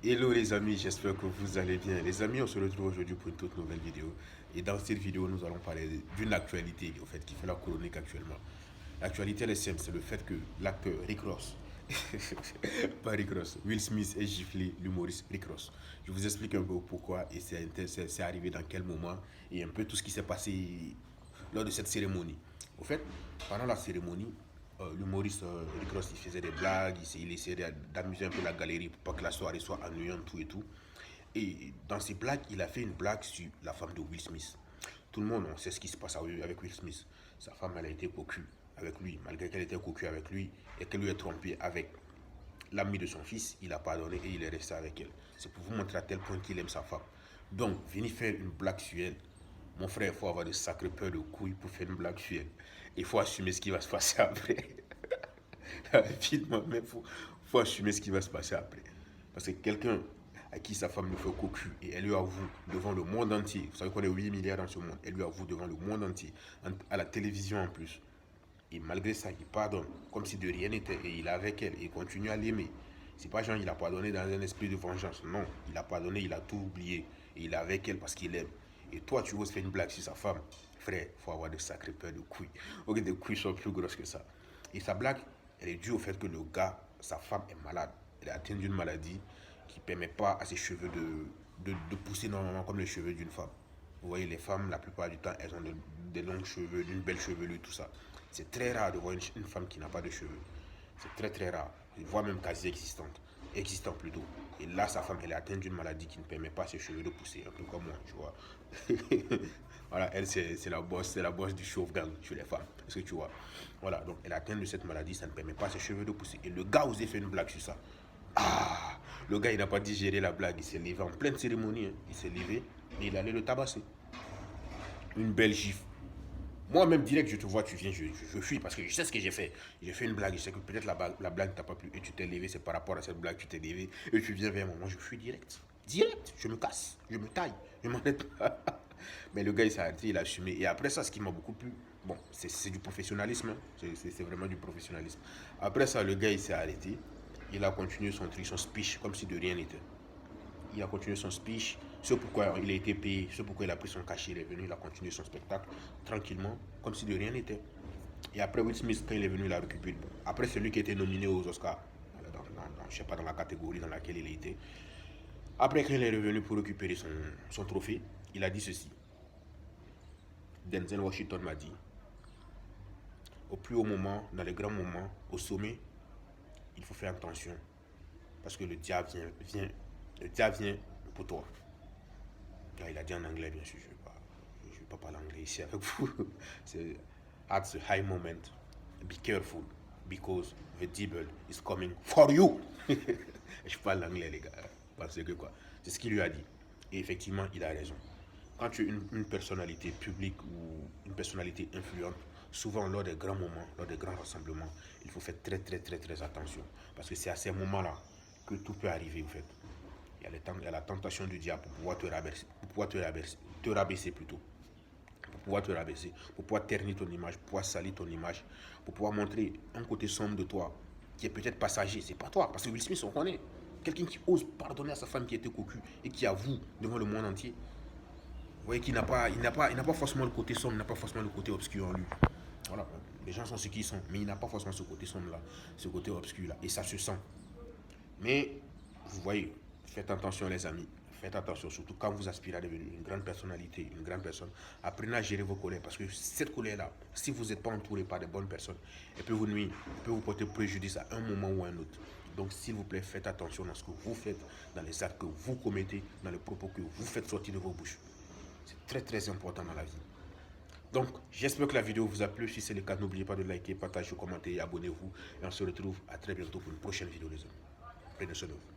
Hello les amis, j'espère que vous allez bien. Les amis, on se retrouve aujourd'hui pour une toute nouvelle vidéo. Et dans cette vidéo, nous allons parler d'une actualité au fait, qui fait la chronique actuellement. L'actualité, elle est simple, c'est le fait que l'acteur Rick Ross, pas Rick Ross, Will Smith ait giflé l'humoriste Rick Ross. Je vous explique un peu pourquoi et c'est arrivé dans quel moment et un peu tout ce qui s'est passé lors de cette cérémonie. Au fait, pendant la cérémonie, l'humoriste Rick Ross, il faisait des blagues, il essayait d'amuser un peu la galerie pour pas que la soirée soit ennuyante, tout et tout. Et dans ses blagues, il a fait une blague sur la femme de Will Smith. Tout le monde, on sait ce qui se passe avec Will Smith. Sa femme, elle a été cocu avec lui, malgré qu'elle était cocu avec lui et qu'elle lui ait trompé avec l'ami de son fils, il a pardonné et il est resté avec elle. C'est pour vous montrer à tel point qu'il aime sa femme. Donc, venez faire une blague sur elle. Mon frère, il faut avoir de sacrées peurs de couilles pour faire une blague sur elle. Il faut assumer ce qui va se passer après. Rapidement, mais faut assumer ce qui va se passer après. Parce que quelqu'un à qui sa femme le fait cocu et elle lui avoue devant le monde entier, vous savez qu'on est 8 milliards dans ce monde, elle lui avoue devant le monde entier, à la télévision en plus. Et malgré ça, il pardonne, comme si de rien n'était, et il est avec elle, et il continue à l'aimer. C'est pas genre il a pardonné dans un esprit de vengeance, non, il a pardonné, il a tout oublié, et il est avec elle parce qu'il aime. Et toi, tu oses faire une blague sur sa femme, frère, il faut avoir de sacrées peurs de couilles. Ok, des couilles sont plus grosses que ça. Et sa blague, elle est due au fait que le gars, sa femme est malade. Elle est atteinte d'une maladie qui ne permet pas à ses cheveux de pousser normalement comme les cheveux d'une femme. Vous voyez, les femmes, la plupart du temps, elles ont des longs cheveux, d'une belle chevelure, tout ça. C'est très rare de voir une femme qui n'a pas de cheveux. C'est très très rare. Voire même quasi existant plutôt. Et là, sa femme, elle est atteinte d'une maladie qui ne permet pas à ses cheveux de pousser, un peu comme moi, tu vois. Voilà, elle, c'est la boss du chauve-gang chez les femmes. Est-ce que tu vois? Voilà, donc elle est atteinte de cette maladie, ça ne permet pas à ses cheveux de pousser. Et le gars osait faire une blague sur ça. Ah, le gars, il n'a pas digéré la blague, il s'est levé en pleine cérémonie, hein. Il s'est levé et il allait le tabasser. Une belle gifle. Moi-même, direct, je te vois, tu viens, je fuis parce que je sais ce que j'ai fait. J'ai fait une blague, je sais que peut-être la blague t'a pas plu et tu t'es levé, c'est par rapport à cette blague, tu t'es levé et tu viens vers moi. Moi, je fuis direct. Direct, je me casse, je me taille, je m'arrête pas. Mais le gars, il s'est arrêté, il a assumé. Et après ça, ce qui m'a beaucoup plu, bon, c'est du professionnalisme, hein. C'est vraiment du professionnalisme. Après ça, le gars, il s'est arrêté, il a continué son truc, son speech, comme si de rien n'était. Il a continué son speech, ce pourquoi il a été payé, ce pourquoi il a pris son cachet, il est venu, il a continué son spectacle tranquillement, comme si de rien n'était. Et après Will Smith, quand il est venu, il a récupéré. Après, c'est lui qui a été nominé aux Oscars, je sais pas, dans la catégorie dans laquelle il était. Après, quand il est revenu pour récupérer son trophée, il a dit ceci. Denzel Washington m'a dit, au plus haut moment, dans les grands moments, au sommet, il faut faire attention. Parce que le diable vient pour toi. Là, il a dit en anglais, bien sûr, je vais pas parler anglais ici avec vous. C'est at the high moment, be careful, because the devil is coming for you. Je parle anglais, les gars. Parce que quoi, c'est ce qu'il lui a dit. Et effectivement, il a raison. Quand tu es une personnalité publique ou une personnalité influente, souvent lors des grands moments, lors des grands rassemblements, il faut faire très très très très attention. Parce que c'est à ces moments-là que tout peut arriver, en fait. Il y a la tentation du diable pour pouvoir te rabaisser plutôt. Pour pouvoir te rabaisser, pour pouvoir ternir ton image, pour pouvoir salir ton image, pour pouvoir montrer un côté sombre de toi qui est peut-être passager. C'est pas toi, parce que Will Smith, on connaît. Quelqu'un qui ose pardonner à sa femme qui était cocu et qui avoue devant le monde entier. Vous voyez qu'il n'a pas forcément le côté sombre, il n'a pas forcément le côté obscur en lui. Voilà, les gens sont ce qu'ils sont, mais il n'a pas forcément ce côté sombre là, ce côté obscur là, et ça se sent. Mais vous voyez, faites attention les amis, faites attention, surtout quand vous aspirez à devenir une grande personnalité, une grande personne. Apprenez à gérer vos colères, parce que cette colère-là, si vous n'êtes pas entouré par des bonnes personnes, elle peut vous nuire, elle peut vous porter préjudice à un moment ou à un autre. Donc s'il vous plaît, faites attention dans ce que vous faites, dans les actes que vous commettez, dans les propos que vous faites sortir de vos bouches. C'est très très important dans la vie. Donc, j'espère que la vidéo vous a plu. Si c'est le cas, n'oubliez pas de liker, partager, commenter et abonnez-vous. Et on se retrouve à très bientôt pour une prochaine vidéo, les amis. Prenez soin de vous.